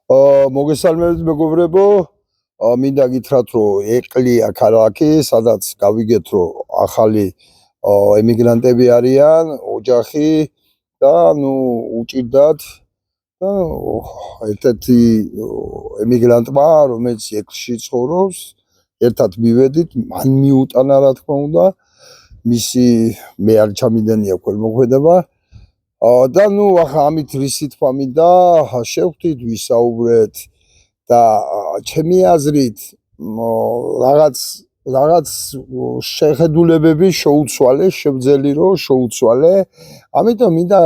მოგესალმებით მეგობრებო, მინდა გითხრათ, რომ ეყლია ქალაქი, სადაც გავიგეთ, რომ ახალი ემიგრანტები არიან, ოჯახი და უჭირდათ და ერთ-ერთი ემიგრანტმა, რომელიც ეყლში ცხოვრობს, ერთად მივედით, მან მიუტანა რა თქმა უნდა, მე არ ჩამიდენია ქველმოქმედება. და ახლა ამით რისი თქმა მინდა შევხვდით, ვისაუბრეთ და ჩემი აზრით რაღაც შეხედულებები შეუცვალე, შემძელი რომ შეუცვალე. ამიტომ მინდა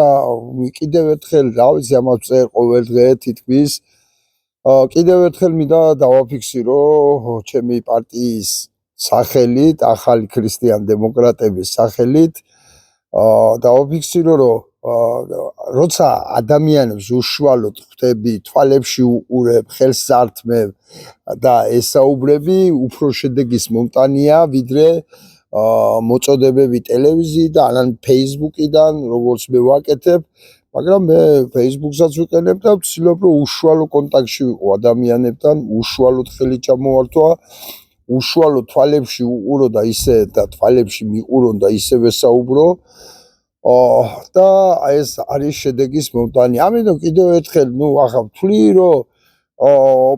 კიდევ ერთხელ, რა ვიცი, ამას წერ ყოველ დღე თითქმის კიდევ ერთხელ მინდა დავაფიქსირო ჩემი პარტიის სახელით, ახალი ქრისტიან დემოკრატების სახელით, დავაფიქსირო, რომ როცა ადამიანებს უშუალოდ ხვდები, თვალებში უყურებ, ხელს წართმევ და ესაუბრები, უფრო შედეგის მომტანია, ვიდრე მოწოდებები ტელევიზიიდან, ან Facebook-იდან, როგორც მე ვაკეთებ, მაგრამ მე Facebook-საც ვიყენებ და ვცდილობ, რომ უშუალო კონტაქტში ვიყო ადამიანებთან, უშუალოდ ხელი ჩამოვართვა, უშუალოდ თვალებში უყურო და ისე და თვალებში მიყურონ და ისე ვესაუბრო. და ეს არის შედეგის მომტანი. ამიტომ კიდევ ერთხელ, ახლა ვთვლი, რომ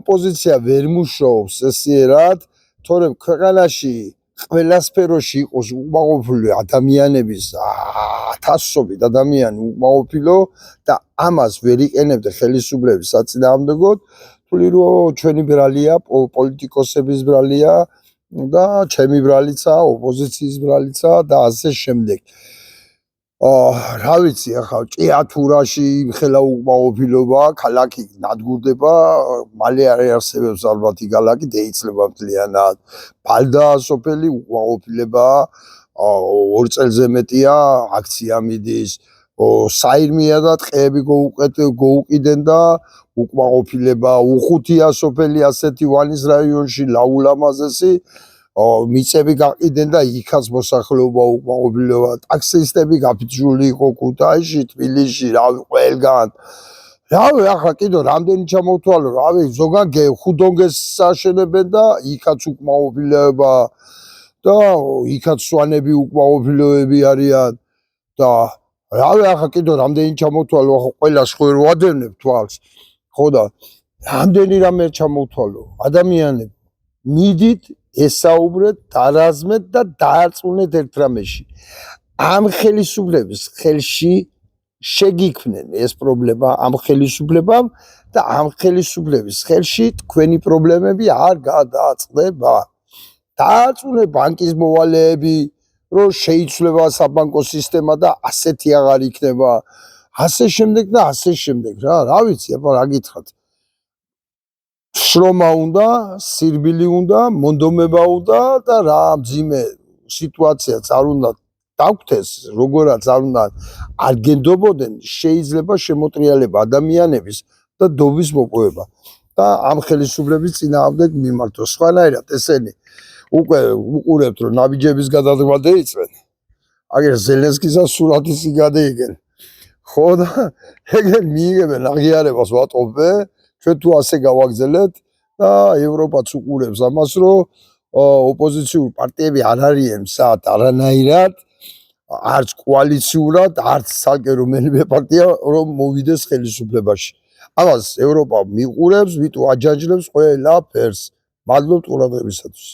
ოპოზიცია ვერ მუშაობს ესიერად, თორემ ქვეყანაში ყველა სფეროში იყოს უკმაყოფილო ადამიანების, ათასობით ადამიანი უკმაყოფილო და ამას ვერ იყენებდა ხელისუფლების საწინააღმდეგოდ, ვთვლი, რომ ჩვენი ბრალია, პოლიტიკოსების ბრალია და ჩემი ბრალიცაა, ოპოზიციის ბრალიცაა და ასე შემდეგ. რა ვიცი, ახლა ჭიათურაში იმხელა უკმაყოფილობა, ქალაქი ნადგურდება, მალე არ არსებობს ალბათი ქალაქი, დაიწლება მთლიანად. ბალდაა სოფელი, უკმაყოფილება, 2 წელზე მეტია აქცია მიდის, საირმია და ტყეები გაუყიდენ და უკმაყოფილება, უხუთია სოფელი ასეთი ვანის რაიონში, ლაულამაზესი, მიწები გაყიდენ და იქაც მოსახლეობა უკმაყოფილება, ტაქსისტები გაფიჭული იყო ქუთაისში, თბილისში, ყველგან. რავი, ახლა კიდევ რამდენი ჩამოვთვალო, ზოგან ხუდონგეს აშენებენ და იქაც უკმაყოფილება და იქაც სვანები უკმაყოფილოები არიან და ახლა კიდევ რამდენი ჩამოვთვალო, ახლა ყველას ხო ვერ ვადევნებ თვალს, ხო და რამდენი რამე ჩამოვთვალო, ადამიანები მიდით, ესაუბრეთ, დარაზმეთ და დაარწმუნეთ ერთ რამეში. ამ ხელისუფლების ხელში შეგიქმნენ ეს პრობლემა ამ ხელისუფლებამ და ამ ხელისუფლების ხელში თქვენი პრობლემები არ გადაწყდება. დაარწმუნეთ ბანკის მოვალეები, რომ შეიცვლება საბანკო სისტემა და ასეთი აღარ იქნება, ასე შემდეგ და ასე შემდეგ რა ვიცი, რა გითხრათ. შრომა უნდა, სირბილი უნდა, მონდომება უნდა და რა მძიმე სიტუაციაც არ უნდა დაგვთეს, როგორაც არ უნდა არ გენდობოდნენ, შეიძლება შემოტრიალება ადამიანების და დობის მოპოვება და ამ ხელისუფლების წინააღმდეგ მიმართოს. სხვანაირად ესენი უკვე უყურებთ, რომ ნაბიჯების გადადგმა დაიწყენ, აგერ ზელენსკისაც სურათის გადაიგენ, ხო და ეგენ მიიღებენ აღიარებას ვატყობე, ჩვენ თუ ასე გავაგზელეთ და ევროპაც უყურებს ამას, რომ ოპოზიციური პარტიები არ არიან მზად არანაირად, არც კოალიციურად, არც ცალკე რომელიმე პარტია რომ მოვიდეს ხელისუფლებაში. ამას ევროპა მიყურებს, ვიტო აჯანჯლებს ყველაფერს. მადლობთ ყურადღებისათვის.